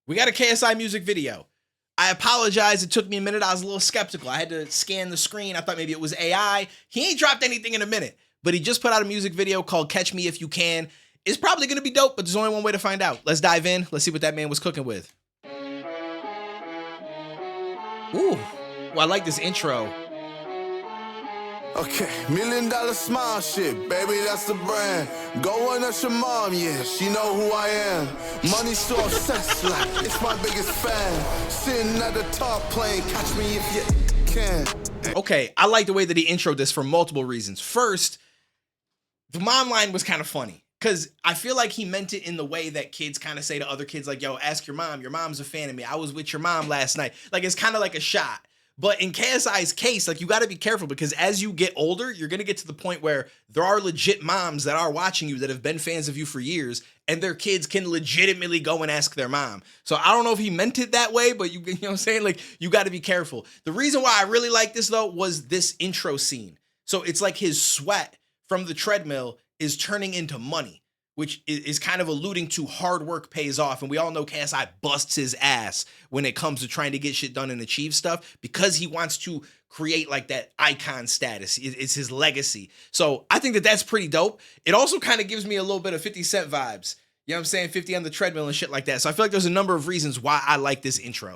We got a KSI music video. I apologize. It took me a minute. I was a little skeptical. I had to scan the screen. I thought maybe it was AI. He ain't dropped anything in a minute, but he just put out a music video called Catch Me If You Can. It's probably going to be dope, but there's only one way to find out. Let's dive in. Let's see what that man was cooking with. Ooh, well, I like this intro. Okay, $1 million smile shit, baby, that's the brand. Go on at your mom, yeah, she know who I am. Money so obsessed, like, it's my biggest fan. Sitting at the top playing Catch Me If You Can. Okay, I like the way that he introed this for multiple reasons. First, the mom line was kind of funny. Because I feel like he meant it in the way that kids kind of say to other kids, like, yo, ask your mom. Your mom's a fan of me. I was with your mom last night. Like, it's kind of like a shot. But in KSI's case, like, you got to be careful because as you get older, you're going to get to the point where there are legit moms that are watching you that have been fans of you for years, and their kids can legitimately go and ask their mom. So I don't know if he meant it that way, but you know what I'm saying? Like, you got to be careful. The reason why I really like this, though, was this intro scene. So it's like his sweat from the treadmill is turning into money, which is kind of alluding to hard work pays off. And we all know KSI busts his ass when it comes to trying to get shit done and achieve stuff because he wants to create like that icon status. It's his legacy. So I think that that's pretty dope. It also kind of gives me a little bit of 50 Cent vibes. You know what I'm saying? 50 on the treadmill and shit like that. So I feel like there's a number of reasons why I like this intro.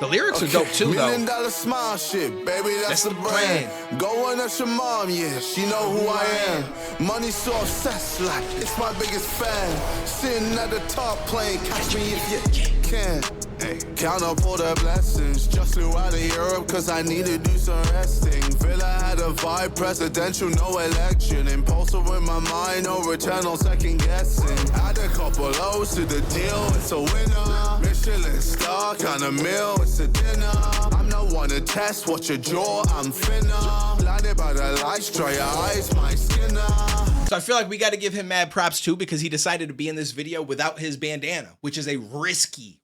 The lyrics are dope too, $1 though. million smile shit, baby, that's the brand. Go on at your mom, yeah, she know who I am. Money so obsessed, like, it's my biggest fan. Sitting at the top playing Catch Me If You Can. Hey, count up all the blessings. Just flew out of Europe cause I need to do some resting. Villa had a vibe, presidential, no election. Impulsive in my mind, no return, no second guessing. Add a couple O's to the deal, it's a winner. Michelin star, kind of meal, it's a dinner. I'm not one to test, watch your jaw, I'm finna. Blinded by the lights, dry your eyes, my skinner. So I feel like we got to give him mad props too because he decided to be in this video without his bandana, which is a risky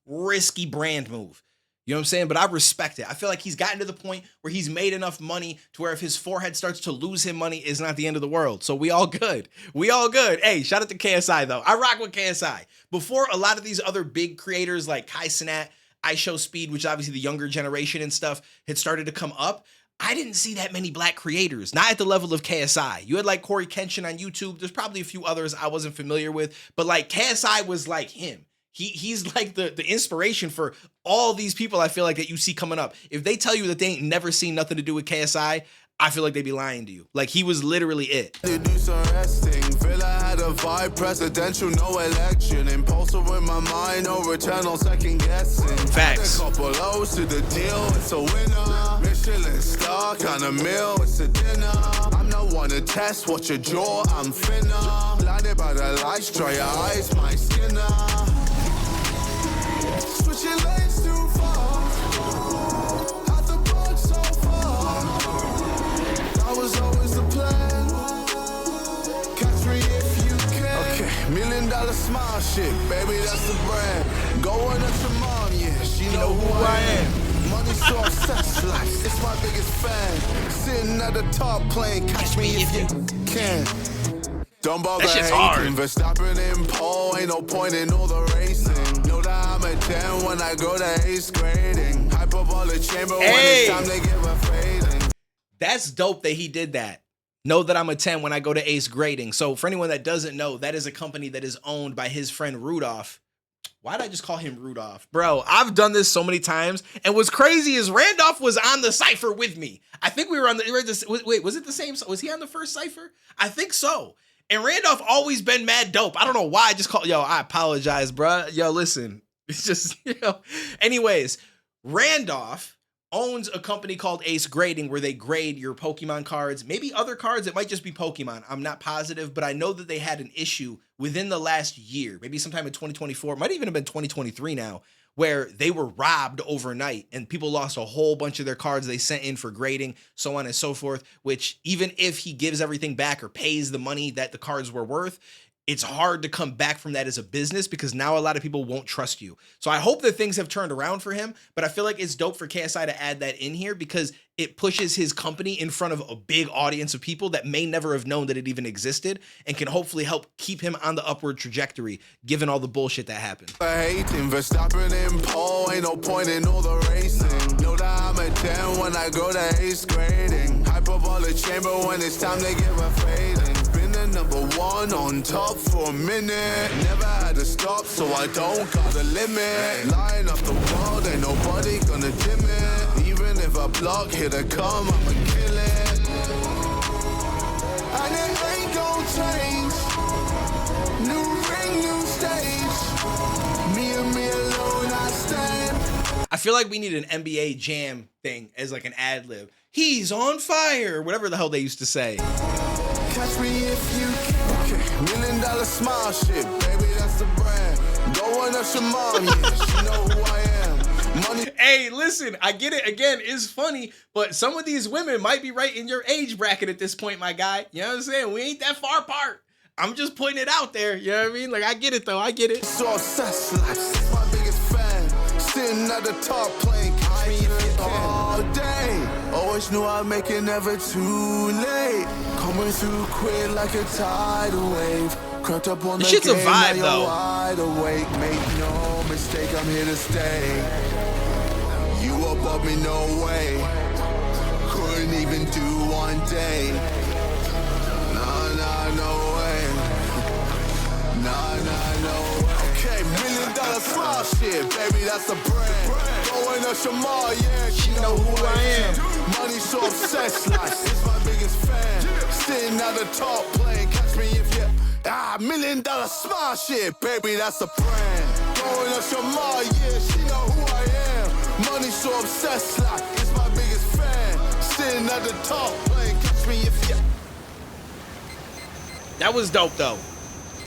brand move. You know what I'm saying? But I respect it. I feel like he's gotten to the point where he's made enough money to where if his forehead starts to lose him money, it's not the end of the world. So we all good. We all good. Hey, shout out to KSI though. I rock with KSI. Before a lot of these other big creators like KSI, iShowSpeed, which is obviously the younger generation and stuff, had started to come up, I didn't see that many black creators, not at the level of KSI. You had like Corey Kenshin on YouTube. There's probably a few others I wasn't familiar with, but like KSI was like him. He's like the inspiration for all these people I feel like that you see coming up. If they tell you that they ain't never seen nothing to do with KSI, I feel like they'd be lying to you. Like he was literally it. Do some resting. Villa had a vibe, presidential, no election. Impulsive in my mind, no return, no second guessing. Facts. Add a couple O's to the deal, it's a winner. Michelin star, kind of meal, it's a dinner. I'm not one to test, watch your jaw, I'm finna. Blinded by the lights, dry your eyes, my skinner. Switching lanes too far. Had the bug so far. That was always the plan. Catch me if you can. Okay, $1 million smile shit, baby, that's the brand. Go on at your mom, yeah, she know who I am. Money so obsessed, like, it's my biggest fan. Sitting at the top playing Catch Me If You Can. Don't bother that shit's hard. hating, Verstappen in pole, ain't no point in all the racing. Know that I'm a 10 when I go to 8th grading. Hyperbolic chamber when it's time they give a fading. That's dope that he did that. Know that I'm a 10 when I go to 8th grading. So for anyone that doesn't know, that is a company that is owned by his friend Rudolph. Why did I just call him Rudolph? Bro, I've done this so many times. And what's crazy is Randolph was on the cypher with me. I think we were on the, wait, was it the same? Was he on the first cypher? I think so. And Randolph always been mad dope. I don't know why I just called, yo, I apologize, bro. Yo, listen, it's just, you know. Anyways, Randolph owns a company called Ace Grading where they grade your Pokemon cards, maybe other cards. It might just be Pokemon. I'm not positive, but I know that they had an issue within the last year, maybe sometime in 2024, might even have been 2023 now, where they were robbed overnight and people lost a whole bunch of their cards they sent in for grading, so on and so forth, which even if he gives everything back or pays the money that the cards were worth, it's hard to come back from that as a business because now a lot of people won't trust you. So I hope that things have turned around for him, but I feel like it's dope for KSI to add that in here because it pushes his company in front of a big audience of people that may never have known that it even existed and can hopefully help keep him on the upward trajectory given all the bullshit that happened. Hating, Verstappen in pole, ain't no point in all the racing. Know that I'm a 10 when I go to 8th grading. Hyperbolic chamber when it's time to give a fading. Been the number one on top for a minute. Never had to stop, so I don't got a limit. Lying off the world, ain't nobody gonna dim it. Even if I block, here to come, I'ma kill it. And it ain't gon' change. New ring, new stage. Me and me alone, I stand. I feel like we need an NBA Jam thing as like an ad lib. He's on fire, whatever the hell they used to say. Catch me if you can. Okay. $1 million smile shit, baby, that's the brand. Go on up your mom, yeah, she know who I am. Money. Hey, listen, I get it. Again, it's funny, but some of these women might be right in your age bracket at this point, my guy. You know what I'm saying? We ain't that far apart. I'm just putting it out there. You know what I mean? Like, I get it, though. I get it. So obsessed, like, my biggest fan. Sitting at the top playing catch me if you can. All day. Always knew I'd make it never too late. Coming through quick like a tidal wave. Crept up on the shit's game, a vibe, now though. you're wide awake. Make no mistake, I'm here to stay. You above me, no way. Couldn't even do one day. Nah, no way. Nah, no way. Okay, $1 million smile shit, baby, that's the brand. Going up Shamar, yeah, she know who I am. Money so obsessed, like, it's my biggest fan. Sitting at the top playing, catch me if you. $1 million smile shit, baby, that's the brand. Going up Shamar, yeah, she know who I am. Money so obsessed, like, it's my biggest fan. Sitting at the top playing, catch me if you. That was dope, though.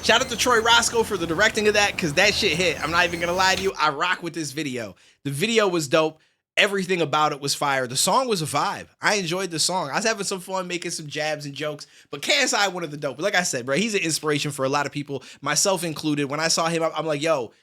Shout out to Troy Roscoe for the directing of that, because that shit hit. I'm not even going to lie to you. I rock with this video. The video was dope. Everything about it was fire. The song was a vibe. I enjoyed the song. I was having some fun making some jabs and jokes, but KSI, one of the dope. Like I said, bro, he's an inspiration for a lot of people, myself included. When I saw him, I'm like, yo,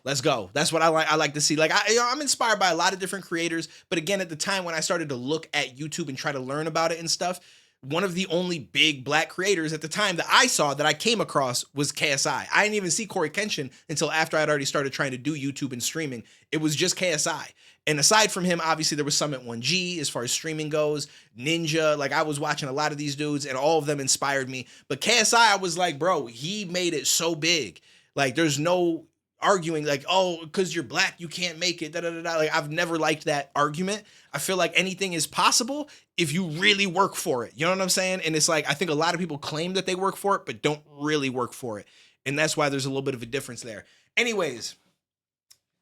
let's go. That's what I like to see. Like, I'm inspired by a lot of different creators, but again, at the time when I started to look at YouTube and try to learn about it and stuff, one of the only big black creators at the time that I saw that I came across was KSI. I didn't even see Corey Kenshin until after I'd already started trying to do YouTube and streaming. It was just KSI. And aside from him, obviously there was Summit 1G as far as streaming goes, Ninja. Like, I was watching a lot of these dudes and all of them inspired me. But KSI, I was like, bro, he made it so big. Like, there's no arguing like, oh, because you're black, you can't make it. Like, I've never liked that argument. I feel like anything is possible if you really work for it. You know what I'm saying? And it's like, I think a lot of people claim that they work for it, but don't really work for it. And that's why there's a little bit of a difference there. Anyways,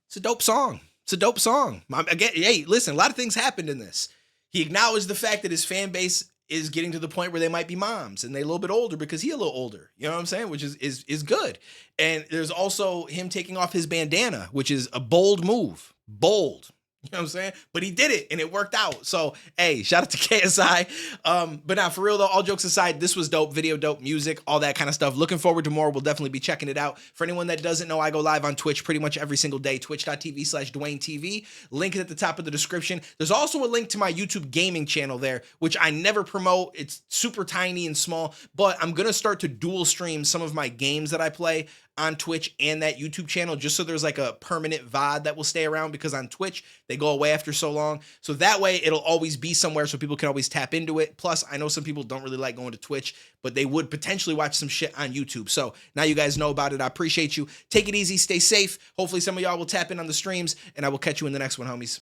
it's a dope song. It's a dope song. Again, hey, listen, a lot of things happened in this. He acknowledged the fact that his fan base is getting to the point where they might be moms and they're a little bit older because he's a little older. You know what I'm saying? Which is good. And there's also him taking off his bandana, which is a bold move. Bold. You know what I'm saying? But he did it and it worked out. So, hey, shout out to KSI. But now, for real though, all jokes aside, this was dope. Video dope, music, all that kind of stuff. Looking forward to more. We'll definitely be checking it out. For anyone that doesn't know, I go live on Twitch pretty much every single day. Twitch.tv/DuaneTV. Link is at the top of the description. There's also a link to my YouTube gaming channel there, which I never promote. It's super tiny and small, but I'm going to start to dual stream some of my games that I play on Twitch and that YouTube channel, just so there's like a permanent VOD that will stay around, because on Twitch, they go away after so long. So that way it'll always be somewhere so people can always tap into it. Plus, I know some people don't really like going to Twitch, but they would potentially watch some shit on YouTube. So now you guys know about it. I appreciate you. Take it easy. Stay safe. Hopefully some of y'all will tap in on the streams, and I will catch you in the next one, homies.